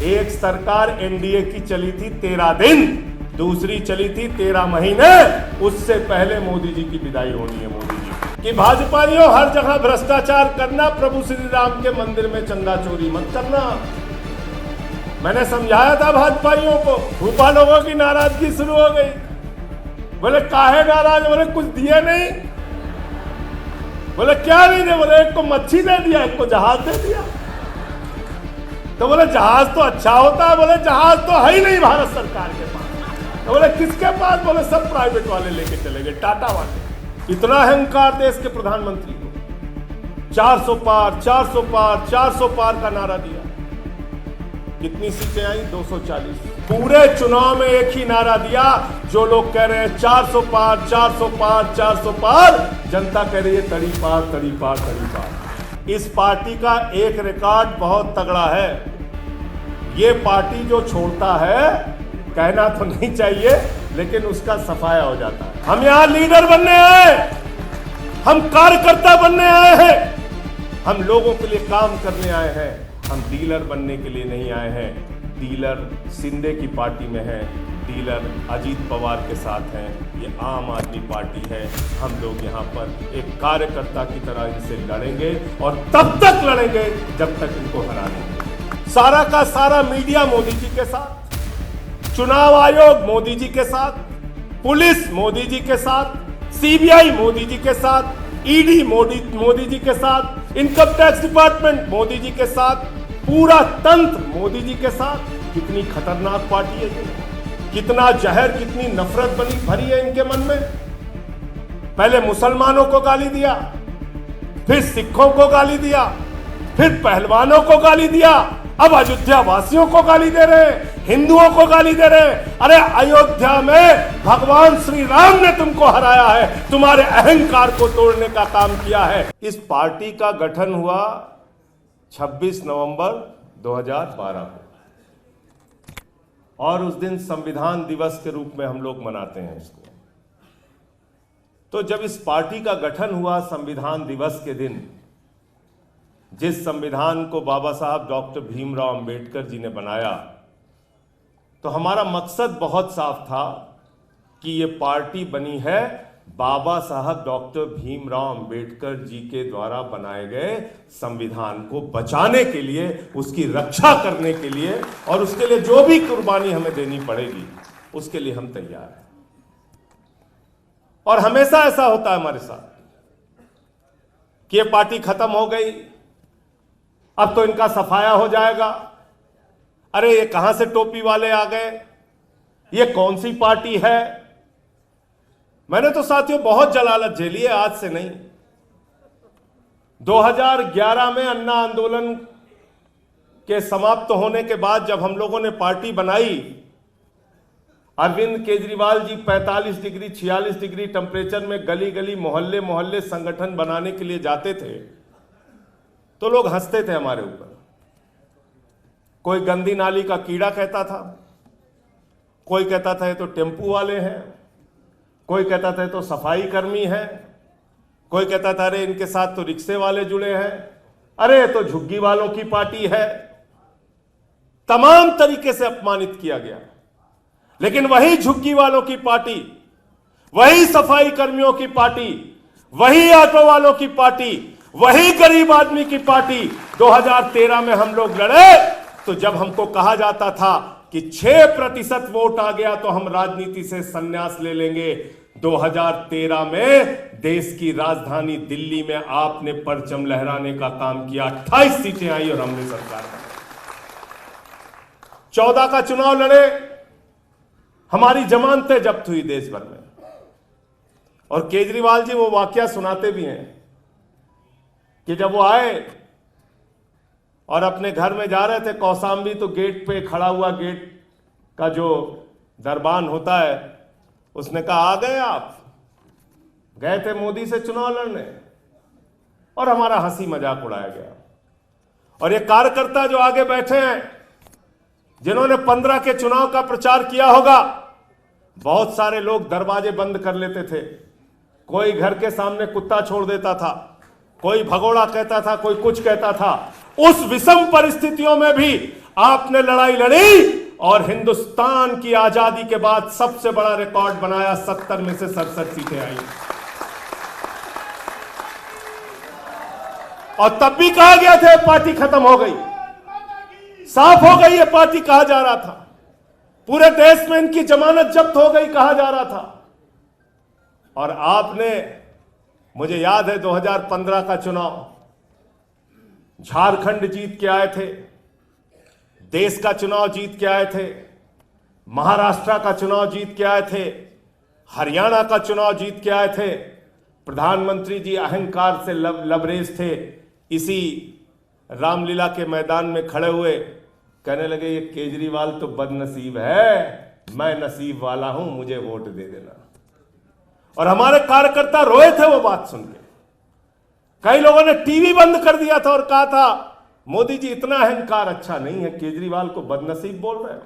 एक सरकार एनडीए की चली थी 13 दिन, दूसरी चली थी 13 महीने। उससे पहले मोदी जी की विदाई होनी है। मोदी जी कि भाजपाइयों हर जगह भ्रष्टाचार करना, प्रभु श्री राम के मंदिर में चंदा चोरी मत करना। मैंने समझाया था भाजपाइयों को, भूपा लोगों की नाराजगी शुरू हो गई। बोले काहे नाराज? बोले कुछ दिए नहीं। बोले क्या नहीं दे? बोले एक को मच्छी दे दिया, एक को जहाज दे दिया। तो बोले जहाज तो अच्छा होता है। बोले जहाज तो है ही नहीं भारत सरकार के पास। तो बोले किसके पास? बोले सब प्राइवेट वाले लेके चले गए, टाटा वाले। इतना अहंकार देश के प्रधानमंत्री को। 400 पार 400 पार 400 पार का नारा दिया। कितनी सीटें आई? 240। पूरे चुनाव में एक ही नारा दिया। जो लोग कह रहे हैं 400 पार 400 पार 400 पार, जनता कह रही है तड़ी पार तड़ी पार तड़ी पार। इस पार्टी का एक रिकॉर्ड बहुत तगड़ा है। ये पार्टी जो छोड़ता है, कहना तो नहीं चाहिए, लेकिन उसका सफाया हो जाता है। हम यहां लीडर बनने आए, हम कार्यकर्ता बनने आए हैं, हम लोगों के लिए काम करने आए हैं। हम डीलर बनने के लिए नहीं आए हैं। डीलर शिंदे की पार्टी में है, डीलर अजीत पवार के साथ हैं। ये आम आदमी पार्टी है। हम लोग यहाँ पर एक कार्यकर्ता की तरह इनसे लड़ेंगे और तब तक लड़ेंगे जब तक इनको हरा देंगे। सारा का सारा मीडिया मोदी जी के साथ, चुनाव आयोग मोदी जी के साथ, पुलिस मोदी जी के साथ, सीबीआई मोदी जी के साथ, ईडी मोदी जी के साथ, income tax department Modi ji के साथ, पूरा तंत्र मोदी जी के साथ। कितनी खतरनाक पार्टी है ये, कितना जहर, कितनी नफरत भरी है इनके मन में। पहले मुसलमानों को गाली दिया, फिर सिखों को गाली दिया, फिर पहलवानों को गाली दिया, अब अयोध्या वासियों को गाली दे रहे हैं, हिंदुओं को गाली दे रहे हैं। अरे अयोध्या में भगवान श्री राम ने तुमको हराया है, तुम्हारे अहंकार को तोड़ने का काम किया है। इस पार्टी का गठन हुआ 26 नवंबर 2012 को, और उस दिन संविधान दिवस के रूप में हम लोग मनाते हैं इसको। तो जब इस पार्टी का गठन हुआ संविधान दिवस के दिन, जिस संविधान को बाबा साहब डॉक्टर भीमराव अंबेडकर जी ने बनाया, तो हमारा मकसद बहुत साफ था कि ये पार्टी बनी है बाबा साहब डॉक्टर भीमराव अंबेडकर जी के द्वारा बनाए गए संविधान को बचाने के लिए, उसकी रक्षा करने के लिए, और उसके लिए जो भी कुर्बानी हमें देनी पड़ेगी उसके लिए हम तैयार हैं। और हमेशा ऐसा होता है हमारे साथ कि ये पार्टी खत्म हो गई, अब तो इनका सफाया हो जाएगा। अरे ये कहां से टोपी वाले आ गए, ये कौन सी पार्टी है। मैंने तो साथियों बहुत जलालत झेली है, आज से नहीं। 2011 में अन्ना आंदोलन के समाप्त होने के बाद जब हम लोगों ने पार्टी बनाई, Arvind Kejriwal ji 45 degree 46 degree temperature में गली गली मोहल्ले मोहल्ले संगठन बनाने के लिए जाते थे, तो लोग हंसते थे हमारे ऊपर। कोई गंदी नाली का कीड़ा कहता था, कोई कहता था ये तो टेम्पू वाले हैं, कोई कहता था तो सफाई कर्मी है, कोई कहता था अरे इनके साथ तो रिक्शे वाले जुड़े हैं, अरे तो झुग्गी वालों की पार्टी है। तमाम तरीके से अपमानित किया गया। लेकिन वही झुग्गी वालों की पार्टी, वही सफाई कर्मियों की पार्टी, वही ऑटो वालों की पार्टी, वही गरीब आदमी की पार्टी 2013 में हम लोग लड़े। तो जब हमको कहा जाता था कि 6% वोट आ गया तो हम राजनीति से संन्यास ले लेंगे, 2013 में देश की राजधानी दिल्ली में आपने परचम लहराने का काम किया। 28 सीटें आई और हमने सरकार बनाई। 14 का चुनाव लड़े, हमारी जमानतें जब्त हुई देश भर में। और केजरीवाल जी वो वाकया सुनाते भी हैं कि जब वो आए और अपने घर में जा रहे थे कौशाम्बी, तो गेट पे खड़ा हुआ, गेट का जो दरबान होता है, उसने कहा आ गए आप, गए थे मोदी से चुनाव लड़ने। और हमारा हंसी मजाक उड़ाया गया। और ये कार्यकर्ता जो आगे बैठे हैं, जिन्होंने 15 के चुनाव का प्रचार किया होगा, बहुत सारे लोग दरवाजे बंद कर लेते थे। कोई घर के सामने कुत्ता छोड़ देता था, कोई भगोड़ा कहता था, कोई कुछ कहता था। उस विषम परिस्थितियों में भी आपने लड़ाई लड़ी और हिंदुस्तान की आजादी के बाद सबसे बड़ा रिकॉर्ड बनाया, 70 में से 67 सीटें आई। और तब भी कहा गया था पार्टी खत्म हो गई, साफ हो गई, ये पार्टी कहा जा रहा था, पूरे देश में इनकी जमानत जब्त हो गई कहा जा रहा था। और आपने, मुझे याद है 2015 का चुनाव, झारखंड जीत के आए थे, देश का चुनाव जीत के आए थे, महाराष्ट्र का चुनाव जीत के आए थे, हरियाणा का चुनाव जीत के आए थे। प्रधानमंत्री जी अहंकार से लबरेज थे, इसी रामलीला के मैदान में खड़े हुए कहने लगे ये केजरीवाल तो बदनसीब है, मैं नसीब वाला हूं, मुझे वोट दे देना। और हमारे कार्यकर्ता रोए थे वो बात सुन के। कई लोगों ने टीवी बंद कर दिया था और कहा था मोदी जी इतना अहंकार अच्छा नहीं है, केजरीवाल को बदनसीब बोल रहे हो।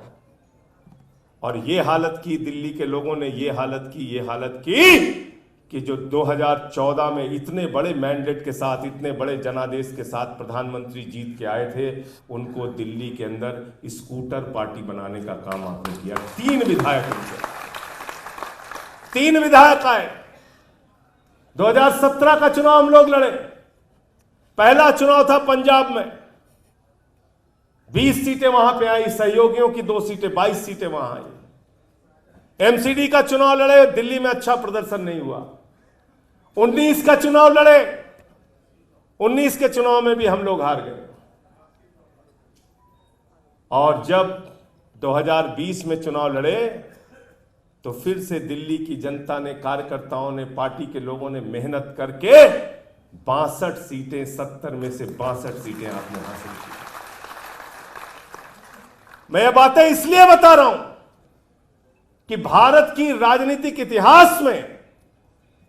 और ये हालत की, दिल्ली के लोगों ने ये हालत की कि जो 2014 में इतने बड़े मैंडेट के साथ, इतने बड़े जनादेश के साथ प्रधानमंत्री जीत के आए थे, उनको दिल्ली के अंदर स्कूटर पार्टी बनाने का काम आपने किया। 3 विधायक उनसे, 3 विधायक आए। 2017 का चुनाव हम लोग लड़े, पहला चुनाव था पंजाब में, 20 सीटें वहां पे आई, सहयोगियों की 2 सीटें, 22 सीटें वहां आई। एमसीडी का चुनाव लड़े, दिल्ली में अच्छा प्रदर्शन नहीं हुआ। 19 का चुनाव लड़े, 19 के चुनाव में भी हम लोग हार गए। और जब 2020 में चुनाव लड़े तो फिर से दिल्ली की जनता ने, कार्यकर्ताओं ने, पार्टी के लोगों ने मेहनत करके 62 सीटें, 70 में से 62 सीटें आपने हासिल की। मैं ये बातें इसलिए बता रहा हूं कि भारत की राजनीतिक इतिहास में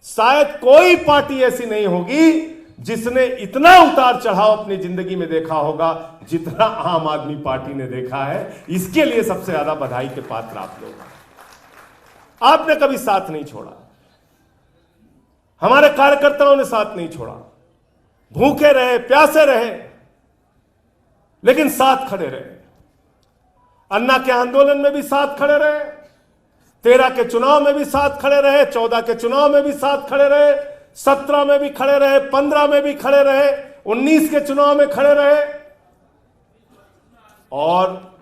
शायद कोई पार्टी ऐसी नहीं होगी जिसने इतना उतार चढ़ाव अपनी जिंदगी में देखा होगा जितना आम आदमी पार्टी ने देखा है। इसके लिए सबसे ज्यादा बधाई के पात्र आप लोग। आपने कभी साथ नहीं छोड़ा, हमारे कार्यकर्ताओं ने साथ नहीं छोड़ा, भूखे रहे, प्यासे रहे, लेकिन साथ खड़े रहे। अन्ना के आंदोलन में भी साथ खड़े रहे, 13 के चुनाव में भी साथ खड़े रहे, 14 के चुनाव में भी साथ खड़े रहे, 17 में भी खड़े रहे, 15 में भी खड़े रहे, 19 के चुनाव में खड़े रहे। और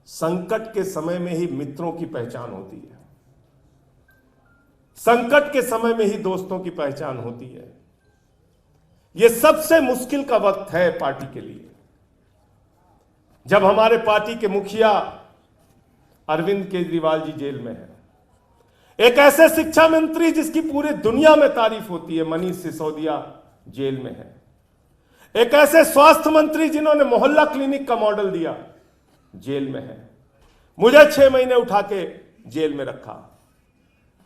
संकट के समय में ही मित्रों की पहचान होती है, संकट के समय में ही दोस्तों की पहचान होती है। यह सबसे मुश्किल का वक्त है पार्टी के लिए, जब हमारे पार्टी के मुखिया अरविंद केजरीवाल जी जेल में है, एक ऐसे शिक्षा मंत्री जिसकी पूरी दुनिया में तारीफ होती है, मनीष सिसोदिया जेल में है, एक ऐसे स्वास्थ्य मंत्री जिन्होंने मोहल्ला क्लिनिक का मॉडल दिया, जेल में है। मुझे 6 महीने उठा के जेल में रखा।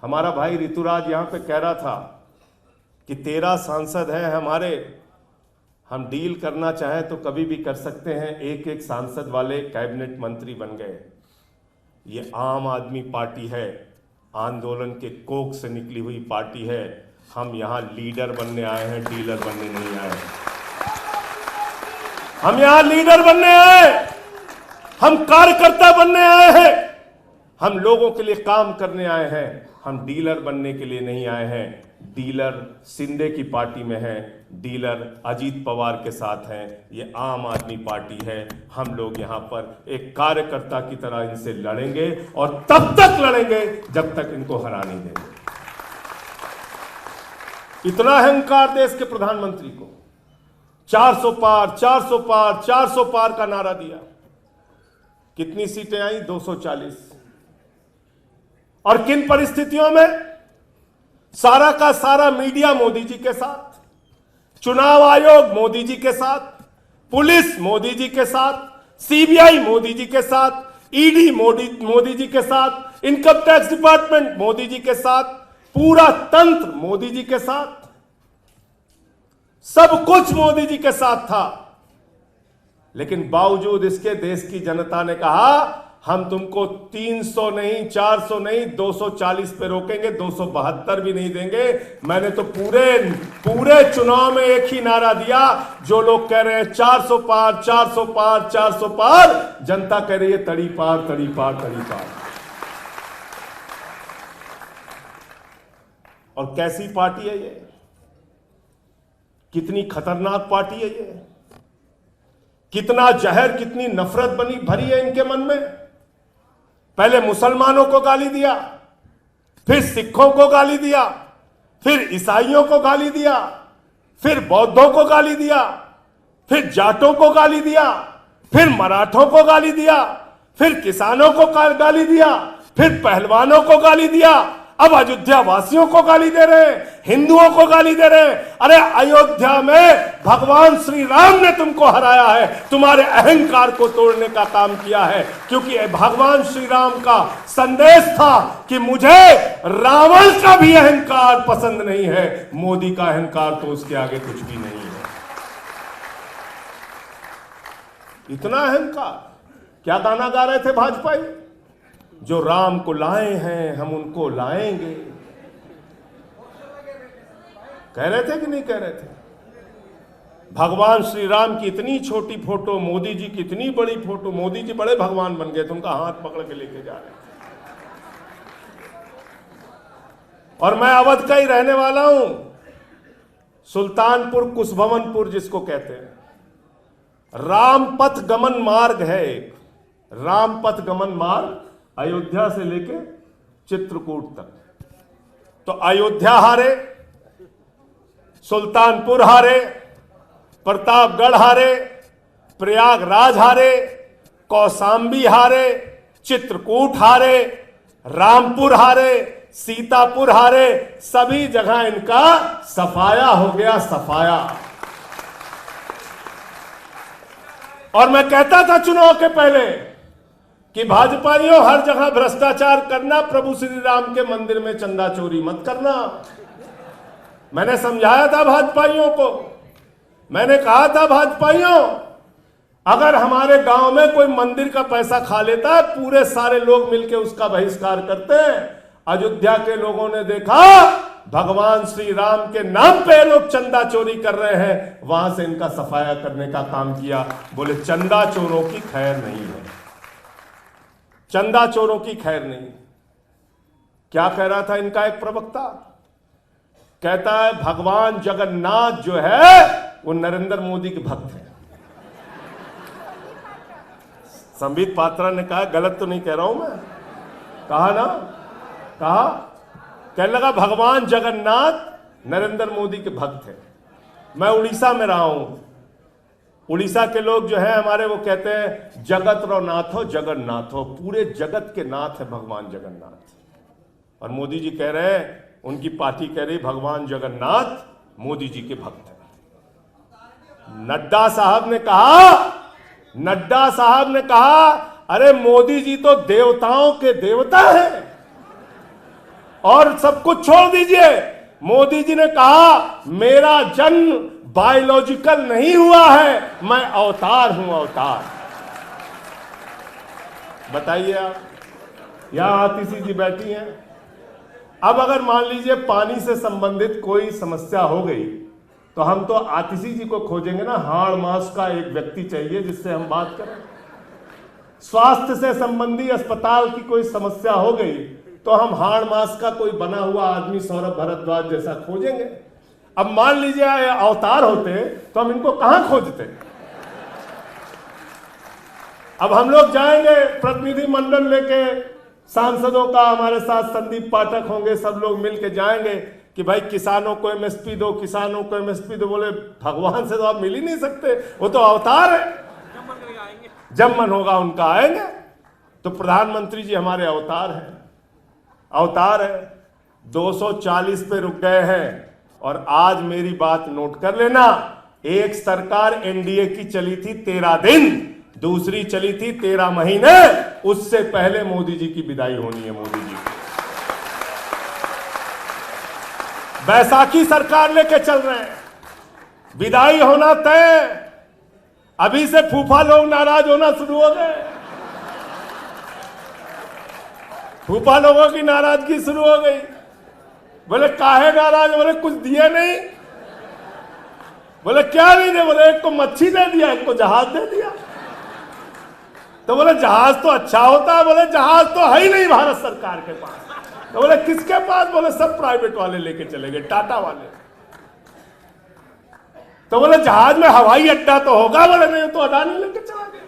हमारा भाई ऋतुराज यहां पे कह रहा था कि 13 सांसद हैं हमारे, हम डील करना चाहें तो कभी भी कर सकते हैं, एक एक सांसद वाले कैबिनेट मंत्री बन गए। ये आम आदमी पार्टी है, आंदोलन के कोख से निकली हुई पार्टी है। हम यहां लीडर बनने आए हैं, डीलर बनने नहीं आए। हम यहां लीडर बनने आए, हम कार्यकर्ता बनने आए हैं, हम लोगों के लिए काम करने आए हैं, हम डीलर बनने के लिए नहीं आए हैं। डीलर शिंदे की पार्टी में है, डीलर अजीत पवार के साथ हैं, ये आम आदमी पार्टी है। हम लोग यहां पर एक कार्यकर्ता की तरह इनसे लड़ेंगे और तब तक लड़ेंगे जब तक इनको हरा नहीं देंगे। इतना अहंकार देश के प्रधानमंत्री को, 400 पार, 400 पार, 400 पार का नारा दिया। कितनी सीटें आई? 240। और किन परिस्थितियों में? सारा का सारा मीडिया मोदी जी के साथ, चुनाव आयोग मोदी जी के साथ, पुलिस मोदी जी के साथ, सीबीआई मोदी जी के साथ, ईडी मोदी जी के साथ, income tax department Modi ji के साथ, पूरा तंत्र मोदी जी के साथ, सब कुछ मोदी जी के साथ था। लेकिन बावजूद इसके देश की जनता ने कहा हम तुमको 300 नहीं, 400 नहीं, 240 पे रोकेंगे, 272 भी नहीं देंगे। मैंने तो पूरे चुनाव में एक ही नारा दिया, जो लोग कह रहे हैं 400 पार, 400 पार, 400 पार, जनता कह रही है तड़ी पार, तड़ी पार, तड़ी पार। और कैसी पार्टी है ये? कितनी खतरनाक पार्टी है ये? कितना जहर, कितनी नफरत भरी है इनके मन में। पहले मुसलमानों को गाली दिया, फिर सिखों को गाली दिया, फिर ईसाइयों को गाली दिया, फिर बौद्धों को गाली दिया, फिर जाटों को गाली दिया, फिर मराठों को गाली दिया, फिर किसानों को गाली दिया, फिर पहलवानों को गाली दिया, अब अयोध्या वासियों को गाली दे रहे हैं, हिंदुओं को गाली दे रहे हैं। अरे अयोध्या में भगवान श्री राम ने तुमको हराया है, तुम्हारे अहंकार को तोड़ने का काम किया है। क्योंकि भगवान श्री राम का संदेश था कि मुझे रावण का भी अहंकार पसंद नहीं है, मोदी का अहंकार तो उसके आगे कुछ भी नहीं है। इतना अहंकार। क्या गाना गा रहे थे भाजपाई? जो राम को लाए हैं हम उनको लाएंगे। कह रहे थे कि नहीं कह रहे थे? भगवान श्री राम की इतनी छोटी फोटो, मोदी जी की इतनी बड़ी फोटो। मोदी जी बड़े भगवान बन गए थे, उनका हाथ पकड़ के लेके जा रहे थे। और मैं अवध का ही रहने वाला हूं, सुल्तानपुर कुशभवनपुर जिसको कहते हैं। रामपथ गमन मार्ग है एक, रामपथ गमन मार्ग अयोध्या से लेके चित्रकूट तक। तो अयोध्या हारे, सुल्तानपुर हारे, प्रतापगढ़ हारे, प्रयागराज हारे, कौशाम्बी हारे, चित्रकूट हारे, रामपुर हारे, सीतापुर हारे, सभी जगह इनका सफाया हो गया, सफाया। और मैं कहता था चुनाव के पहले कि भाजपाइयों हर जगह भ्रष्टाचार करना, प्रभु श्री राम के मंदिर में चंदा चोरी मत करना। मैंने समझाया था भाजपाइयों को, मैंने कहा था भाजपाइयों, अगर हमारे गांव में कोई मंदिर का पैसा खा लेता है, पूरे सारे लोग मिलकर उसका बहिष्कार करते हैं। अयोध्या के लोगों ने देखा भगवान श्री राम के नाम पे लोग चंदा चोरी कर रहे हैं, वहां से इनका सफाया करने का काम किया। बोले चंदा चोरों की खैर नहीं है, चंदा चोरों की खैर नहीं। क्या कह रहा था इनका एक प्रवक्ता? कहता है भगवान जगन्नाथ जो है वो नरेंद्र मोदी के भक्त है। संबित पात्रा ने कहा, गलत तो नहीं कह रहा हूं मैं? कहा ना, कहा, कहने लगा भगवान जगन्नाथ नरेंद्र मोदी के भक्त है। मैं उड़ीसा में रहा हूं, उड़ीसा के लोग जो है हमारे, वो कहते हैं जगत रो नाथ हो, जगन्नाथ हो, पूरे जगत के नाथ है भगवान जगन्नाथ। और मोदी जी कह रहे हैं, उनकी पार्टी कह रही भगवान जगन्नाथ मोदी जी के भक्त हैं। नड्डा साहब ने कहा, अरे मोदी जी तो देवताओं के देवता हैं, और सब कुछ छोड़ दीजिए। मोदी जी ने कहा मेरा जन्म बायोलॉजिकल नहीं हुआ है, मैं अवतार हूं, अवतार। बताइए आप, यहां आतिशी जी बैठी हैं। अब अगर मान लीजिए पानी से संबंधित कोई समस्या हो गई, तो हम तो आतिशी जी को खोजेंगे ना, हाड़ मास का एक व्यक्ति चाहिए जिससे हम बात करें। स्वास्थ्य से संबंधी अस्पताल की कोई समस्या हो गई, तो हम हाड़ मास का कोई बना हुआ आदमी सौरभ भारद्वाज जैसा खोजेंगे। अब मान लीजिए अवतार होते तो हम इनको कहां खोजते? अब हम लोग जाएंगे प्रतिनिधि मंडल लेके, सांसदों का हमारे साथ संदीप पाठक होंगे, सब लोग मिलके जाएंगे कि भाई किसानों को एमएसपी दो, किसानों को एमएसपी दो। बोले भगवान से तो आप मिल ही नहीं सकते, वो तो अवतार है, जब मन होगा उनका आएंगे। तो प्रधानमंत्री जी हमारे अवतार हैं, अवतार है। 240 पे रुक गए हैं। और आज मेरी बात नोट कर लेना, एक सरकार एनडीए की चली थी 13 दिन, दूसरी चली थी 13 महीने, उससे पहले मोदी जी की विदाई होनी है। मोदी जी बैसाखी सरकार लेके चल रहे हैं, विदाई होना तय। अभी से फूफा लोग नाराज होना शुरू हो गए। फूफा लोगों की नाराजगी शुरू हो गई। बोले काहे नाराज? बोले कुछ दिए नहीं। बोले क्या नहीं दे? बोले एक को मच्छी दे दिया, एक को जहाज दे दिया। तो बोले जहाज तो अच्छा होता है। बोले जहाज तो है ही नहीं भारत सरकार के पास। तो बोले किसके पास? बोले सब प्राइवेट वाले लेके चले गए, टाटा वाले। तो बोले जहाज में हवाई अड्डा तो होगा? बोले नहीं, तो अडानी लेके चला गया।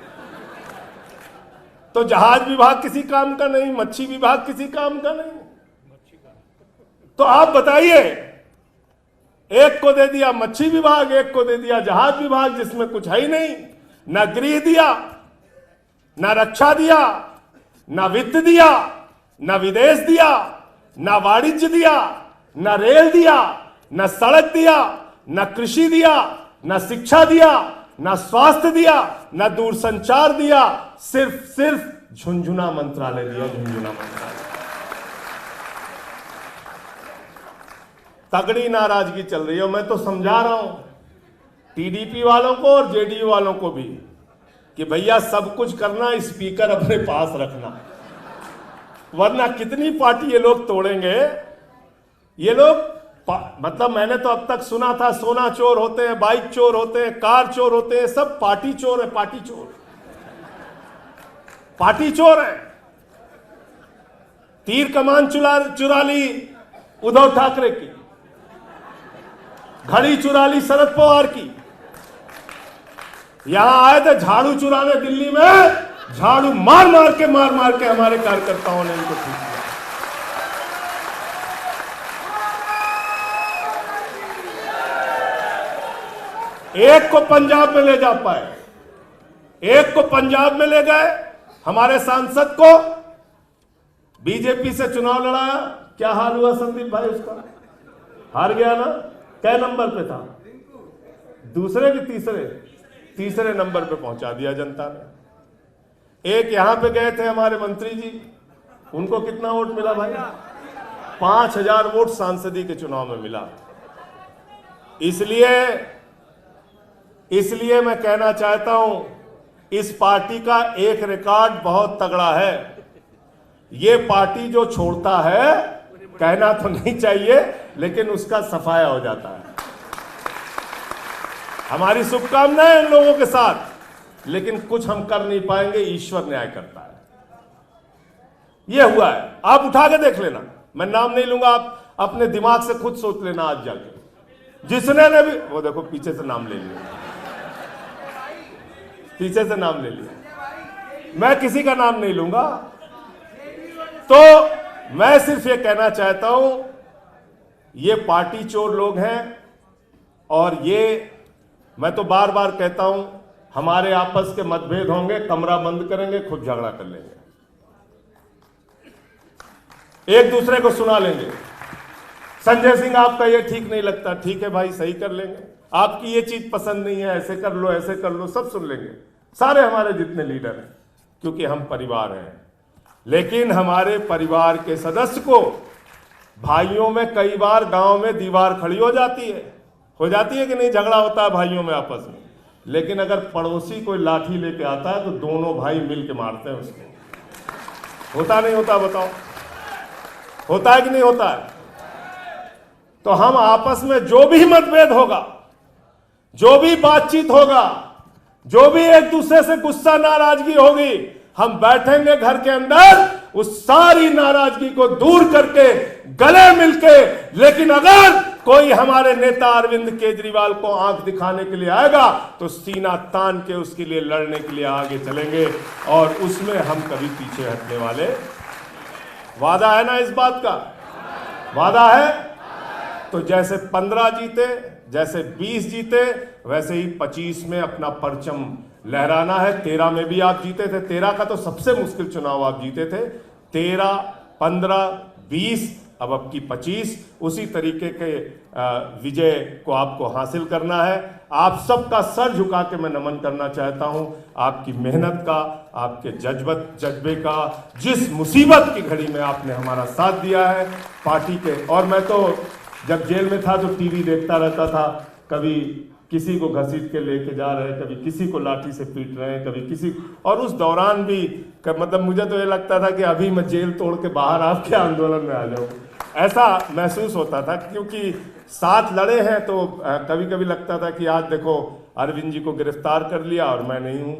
तो जहाज विभाग किसी काम का नहीं, मच्छी विभाग किसी काम का नहीं। तो आप बताइए, एक को दे दिया मच्छी विभाग, एक को दे दिया जहाज विभाग, जिसमें कुछ है ही नहीं। ना गृह दिया, ना रक्षा दिया, ना वित्त दिया, ना विदेश दिया, ना वाणिज्य दिया, ना रेल दिया, ना सड़क दिया, ना कृषि दिया, ना शिक्षा दिया, ना स्वास्थ्य दिया, ना दूरसंचार दिया। सिर्फ झुंझुना मंत्रालय दिया, झुंझुना मंत्रालय। तगड़ी नाराजगी चल रही है। मैं तो समझा रहा हूं टीडीपी वालों को और जेडीयू वालों को भी कि भैया सब कुछ करना, स्पीकर अपने पास रखना, वरना कितनी पार्टी ये लोग तोड़ेंगे। ये लोग मतलब मैंने तो अब तक सुना था सोना चोर होते हैं, बाइक चोर होते हैं, कार चोर होते हैं, सब पार्टी चोर है। पार्टी चोर, पार्टी चोर है। तीर कमान चुरा ली उद्धव ठाकरे की, घड़ी चुरा ली शरद पवार की। यहां आए थे झाड़ू चुराने दिल्ली में, झाड़ू मार मार के हमारे कार्यकर्ताओं ने इनको ठीक किया। एक को पंजाब में ले जा पाए, एक को पंजाब में ले गए। हमारे सांसद को बीजेपी से चुनाव लड़ाया, क्या हाल हुआ संदीप भाई उसका? हार गया ना। कै नंबर पे था? दूसरे कि तीसरे नंबर पे पहुंचा दिया जनता ने। एक यहां पे गए थे हमारे मंत्री जी, उनको कितना वोट मिला भाई? 5000 वोट सांसदी के चुनाव में मिला। इसलिए मैं कहना चाहता हूं, इस पार्टी का एक रिकॉर्ड बहुत तगड़ा है। ये पार्टी जो छोड़ता है, कहना तो नहीं चाहिए, लेकिन उसका सफाया हो जाता है। हमारी शुभकामनाएं इन लोगों के साथ, लेकिन कुछ हम कर नहीं पाएंगे, ईश्वर न्याय करता है। यह हुआ है। आप उठा के देख लेना, मैं नाम नहीं लूंगा, आप अपने दिमाग से खुद सोच लेना आज जाके। जिसने ने भी, वो देखो पीछे से नाम ले लिया, पीछे से नाम ले लिया, मैं किसी का नाम नहीं लूंगा। तो मैं सिर्फ ये कहना चाहता हूं, ये पार्टी चोर लोग हैं। और ये मैं तो बार बार कहता हूं, हमारे आपस के मतभेद होंगे, कमरा बंद करेंगे, खुद झगड़ा कर लेंगे, एक दूसरे को सुना लेंगे। संजय सिंह आपका ये ठीक नहीं लगता, ठीक है भाई सही कर लेंगे। आपकी ये चीज पसंद नहीं है, ऐसे कर लो, ऐसे कर लो, सब सुन लेंगे सारे हमारे जितने लीडर हैं, क्योंकि हम परिवार हैं। लेकिन हमारे परिवार के सदस्य को, भाइयों में कई बार गांव में दीवार खड़ी हो जाती है कि नहीं? झगड़ा होता है भाइयों में आपस में। लेकिन अगर पड़ोसी कोई लाठी लेके आता है तो दोनों भाई मिल के मारते हैं उसको। होता नहीं होता? बताओ, होता है कि नहीं होता है? तो हम आपस में जो भी मतभेद होगा, जो भी बातचीत होगा, जो भी एक दूसरे से गुस्सा नाराजगी होगी, हम बैठेंगे घर के अंदर, उस सारी नाराजगी को दूर करके गले मिलके। लेकिन अगर कोई हमारे नेता अरविंद केजरीवाल को आंख दिखाने के लिए आएगा तो सीना तान के उसके लिए लड़ने के लिए आगे चलेंगे, और उसमें हम कभी पीछे हटने वाले। वादा है ना? इस बात का वादा है। तो जैसे 15 जीते, जैसे 20 जीते, वैसे ही 25 में अपना परचम लहराना है। 13 में भी आप जीते थे, 13 का तो सबसे मुश्किल चुनाव आप जीते थे। 13, 15, 20, अब की 25, उसी तरीके के विजय को आपको हासिल करना है। आप सबका सर झुका के मैं नमन करना चाहता हूं, आपकी मेहनत का, आपके जज्बे का, जिस मुसीबत की घड़ी में आपने हमारा साथ दिया है पार्टी के। और मैं तो जब जेल में था तो टीवी देखता रहता था, कभी किसी को घसीट के लेके जा रहे हैं, कभी किसी को लाठी से पीट रहे हैं, कभी किसी, और उस दौरान भी मतलब मुझे तो ये लगता था कि अभी मैं जेल तोड़ के बाहर आपके आंदोलन में आ जाऊँ, ऐसा महसूस होता था। क्योंकि साथ लड़े हैं तो कभी कभी लगता था कि आज देखो अरविंद जी को गिरफ्तार कर लिया और मैं नहीं हूँ।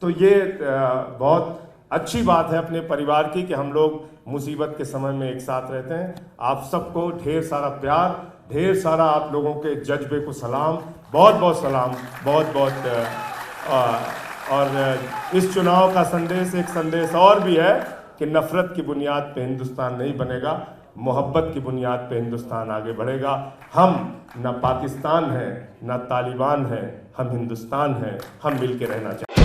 तो ये बहुत अच्छी बात है अपने परिवार की कि हम लोग मुसीबत के समय में एक साथ रहते हैं। आप सबको ढेर सारा प्यार, ढेर सारा आप लोगों के जज्बे को सलाम, बहुत बहुत सलाम, बहुत बहुत। और इस चुनाव का संदेश, एक संदेश और भी है कि नफरत की बुनियाद पे हिंदुस्तान नहीं बनेगा, मोहब्बत की बुनियाद पे हिंदुस्तान आगे बढ़ेगा। हम न पाकिस्तान हैं, न तालिबान हैं, हम हिंदुस्तान हैं, हम मिल के रहना चाहिए।